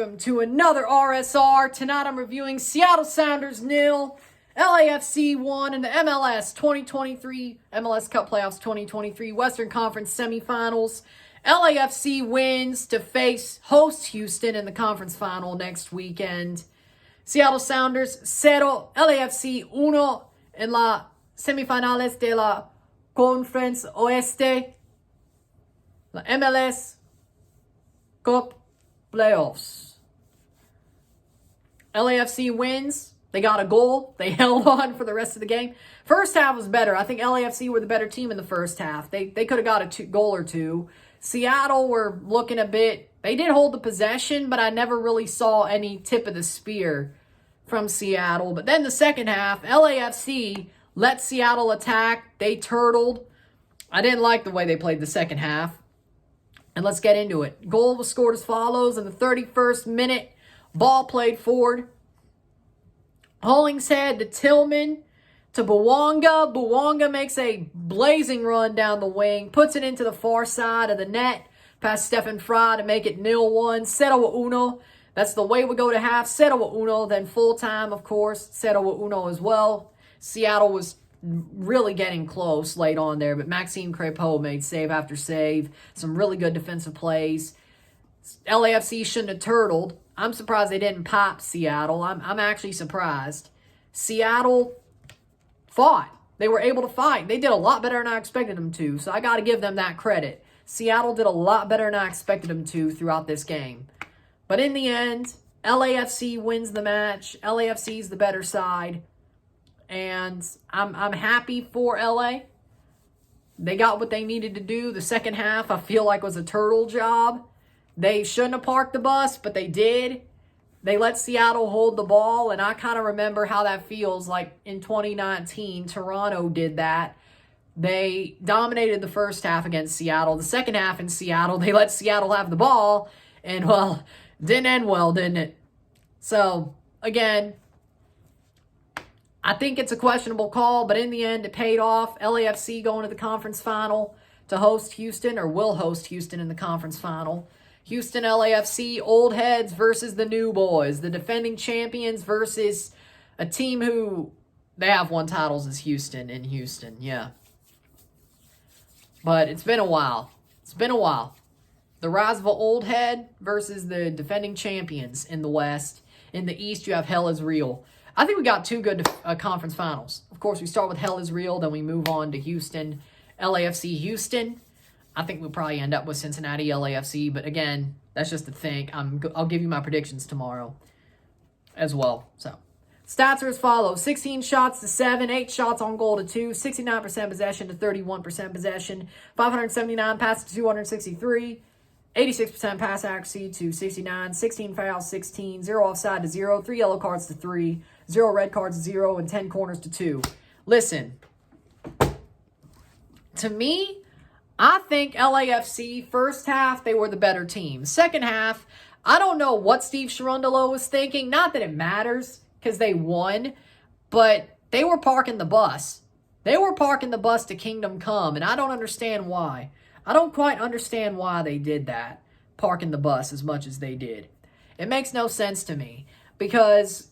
welcome to another RSR. Tonight I'm reviewing Seattle Sounders 0, LAFC 1 in the MLS 2023 MLS Cup Playoffs 2023 Western Conference Semifinals. LAFC wins to face host Houston in the conference final next weekend. Seattle Sounders 0, LAFC 1 en la Semifinales de la Conference Oeste, la MLS Cup Playoffs. LAFC wins. They got a goal. They held on for the rest of the game. First half was better. I think LAFC were the better team in the first half. They could have got a goal or two. Seattle were looking a bit... They did hold the possession, but I never really saw any tip of the spear from Seattle. But then the second half, LAFC let Seattle attack. They turtled. I didn't like the way they played the second half. And let's get into it. Goal was scored as follows in the 31st minute. Ball played forward. Hollingshead to Tillman to Bouanga. Bouanga makes a blazing run down the wing. Puts it into the far side of the net. Past Stephen Fry to make it 0-1. 0-1. That's the way we go to half. 0-1. Then full time, of course. 0-1 as well. Seattle was really getting close late on there, but Maxime Crépeau made save after save. Some really good defensive plays. LAFC shouldn't have turtled. I'm surprised they didn't pop Seattle. I'm actually surprised. Seattle fought. They were able to fight. They did a lot better than I expected them to, so I got to give them that credit. Seattle did a lot better than I expected them to throughout this game. But in the end, LAFC wins the match. LAFC is the better side. And I'm happy for LA. They got what they needed to do. The second half, I feel like, was a turtle job. They shouldn't have parked the bus, but they did. They let Seattle hold the ball, and I kind of remember how that feels like in 2019. Toronto did that. They dominated the first half against Seattle. The second half in Seattle, they let Seattle have the ball, and, well, didn't end well, didn't it? So, again, I think it's a questionable call, but in the end, it paid off. LAFC going to the conference final to host Houston, or will host Houston in the conference final. Houston LAFC, old heads versus the new boys. The defending champions versus a team who, they have won titles as Houston in Houston, yeah. But it's been a while. It's been a while. The rise of an old head versus the defending champions in the West. In the East, you have Hell is Real. I think we got two good conference finals. Of course, we start with Hell is Real, then we move on to Houston, LAFC Houston. I think we'll probably end up with Cincinnati, LAFC, but again, that's just the thing. I'll give you my predictions tomorrow as well. So, stats are as follows. 16 shots to 7, 8 shots on goal to 2, 69% possession to 31% possession, 579 passes to 263, 86% pass accuracy to 69, 16 fouls, 16, 0 offside to 0, 3 yellow cards to 3, 0 red cards to 0, and 10 corners to 2. Listen, to me, I think LAFC, first half, they were the better team. Second half, I don't know what Steve Cherundolo was thinking. Not that it matters, because they won, but they were parking the bus. They were parking the bus to Kingdom Come, and I don't understand why. I don't quite understand why they did that, parking the bus as much as they did. It makes no sense to me, because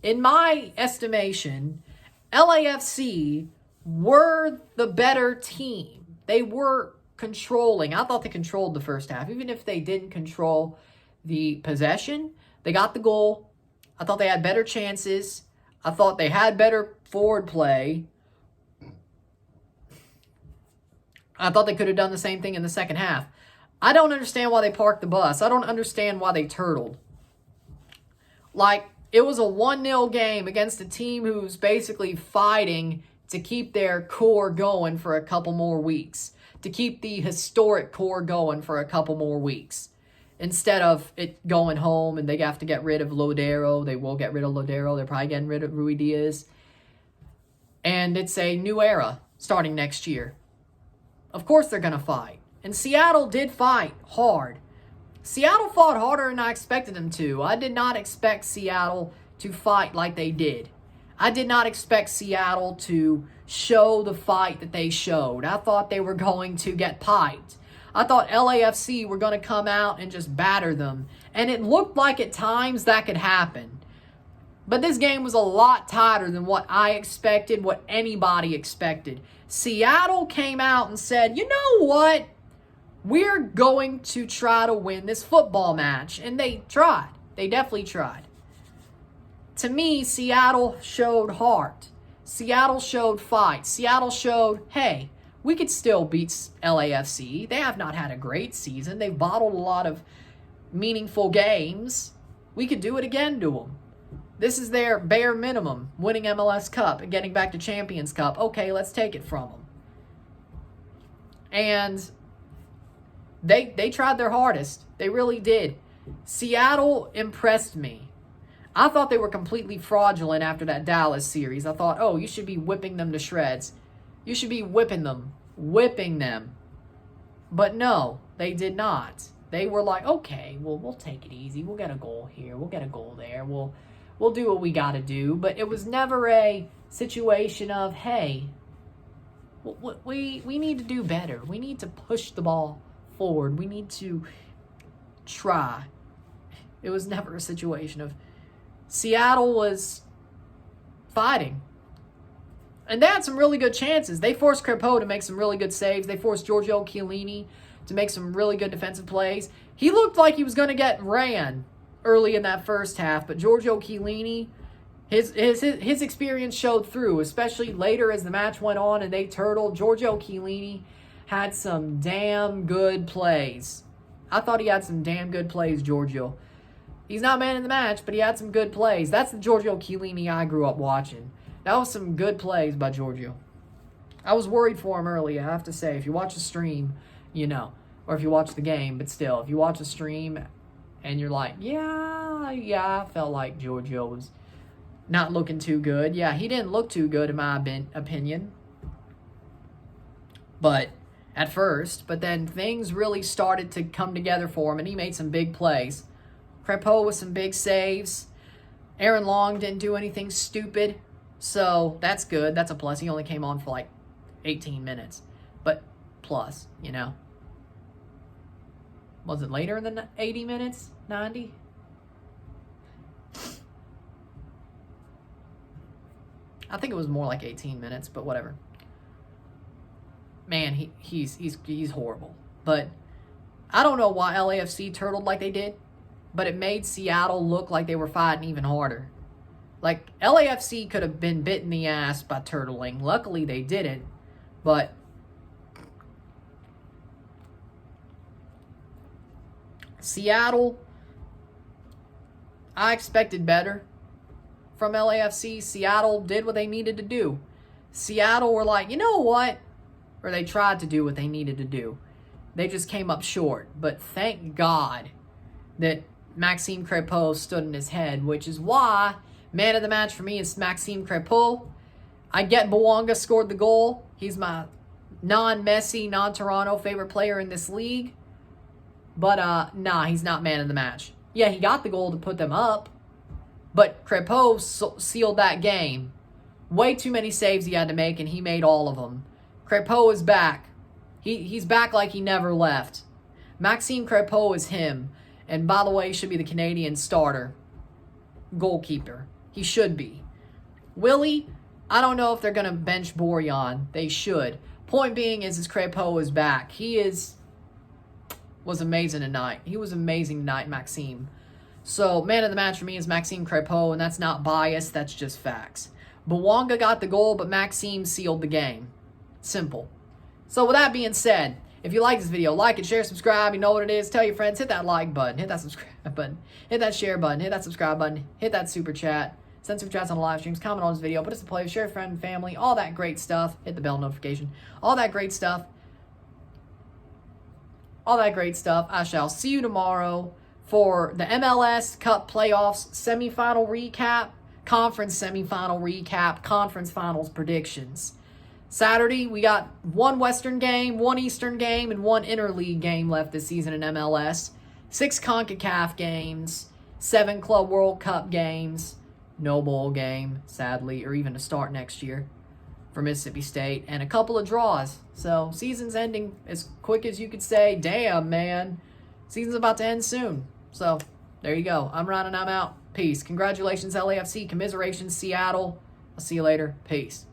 in my estimation, LAFC were the better team. They were controlling. I thought they controlled the first half. Even if they didn't control the possession, they got the goal. I thought they had better chances. I thought they had better forward play. I thought they could have done the same thing in the second half. I don't understand why they parked the bus. I don't understand why they turtled. Like, it was a 1-0 game against a team who's basically fighting to keep their core going for a couple more weeks. To keep the historic core going for a couple more weeks. Instead of it going home and they have to get rid of Lodero. They will get rid of Lodero. They're probably getting rid of Rui Diaz. And it's a new era starting next year. Of course they're going to fight. And Seattle did fight hard. Seattle fought harder than I expected them to. I did not expect Seattle to fight like they did. I did not expect Seattle to show the fight that they showed. I thought they were going to get piped. I thought LAFC were going to come out and just batter them. And it looked like at times that could happen. But this game was a lot tighter than what I expected, what anybody expected. Seattle came out and said, you know what? We're going to try to win this football match. And they tried. They definitely tried. To me, Seattle showed heart. Seattle showed fight. Seattle showed, hey, we could still beat LAFC. They have not had a great season. They've bottled a lot of meaningful games. We could do it again to them. This is their bare minimum, winning MLS Cup and getting back to Champions Cup. Okay, let's take it from them. And they tried their hardest. They really did. Seattle impressed me. I thought they were completely fraudulent after that Dallas series. I thought, oh, you should be whipping them to shreds. You should be whipping them. But no, they did not. They were like, okay, well, we'll take it easy. We'll get a goal here. We'll get a goal there. We'll do what we got to do. But it was never a situation of, hey, we need to do better. We need to push the ball forward. We need to try. It was never a situation of Seattle was fighting. And they had some really good chances. They forced Crépeau to make some really good saves. They forced Giorgio Chiellini to make some really good defensive plays. He looked like he was going to get ran early in that first half, but Giorgio Chiellini, his experience showed through, especially later as the match went on and they turtled. Giorgio Chiellini had some damn good plays. I thought he had some damn good plays, Giorgio. He's not man in the match, but he had some good plays. That's the Giorgio Chiellini I grew up watching. That was some good plays by Giorgio. I was worried for him early, I have to say. If you watch the stream, you know. Or if you watch the game, but still, if you watch the stream and you're like, yeah, I felt like Giorgio was not looking too good. Yeah, he didn't look too good in my opinion. But at first, but then things really started to come together for him and he made some big plays. Crépeau with some big saves. Aaron Long didn't do anything stupid. So that's good. That's a plus. He only came on for like 18 minutes. But plus, you know. Was it later than 80 minutes? 90? I think it was more like 18 minutes, but whatever. Man, he's horrible. But I don't know why LAFC turtled like they did. But it made Seattle look like they were fighting even harder. Like, LAFC could have been bit in the ass by turtling. Luckily, they didn't. But Seattle, I expected better from LAFC. Seattle did what they needed to do. Seattle were like, you know what? Or they tried to do what they needed to do. They just came up short. But thank God that Maxime Crépeau stood in his head, which is why man of the match for me is Maxime Crépeau. I get Bouanga scored the goal. He's my non-Messi, non-Toronto favorite player in this league. But, nah, he's not man of the match. Yeah, he got the goal to put them up. But Crépeau sealed that game. Way too many saves he had to make, and he made all of them. Crépeau is back. He's back like he never left. Maxime Crépeau is him. And by the way, he should be the Canadian starter. Goalkeeper. He should be. Willie, I don't know if they're going to bench Borjan. They should. Point being is Crépeau is back. He was amazing tonight. He was amazing tonight, Maxime. So, man of the match for me is Maxime Crépeau, and that's not biased. That's just facts. Bouanga got the goal, but Maxime sealed the game. Simple. So, with that being said, if you like this video, like it, share, subscribe. You know what it is. Tell your friends. Hit that like button. Hit that subscribe button. Hit that share button. Hit that subscribe button. Hit that super chat. Send super chats on the live streams. Comment on this video. Put us in play. Share, friend, family. All that great stuff. Hit the bell notification. All that great stuff. All that great stuff. I shall see you tomorrow for the MLS Cup Playoffs semifinal recap, conference semifinal recap, conference finals predictions. Saturday, we got one Western game, one Eastern game, and one interleague game left this season in MLS. 6 CONCACAF games, 7 Club World Cup games, no bowl game, sadly, or even to start next year. for Mississippi State and a couple of draws. So season's ending as quick as you could say. Damn, man. Season's about to end soon. So there you go. I'm Ron and I'm out. Peace. Congratulations, LAFC. Commiserations, Seattle. I'll see you later. Peace.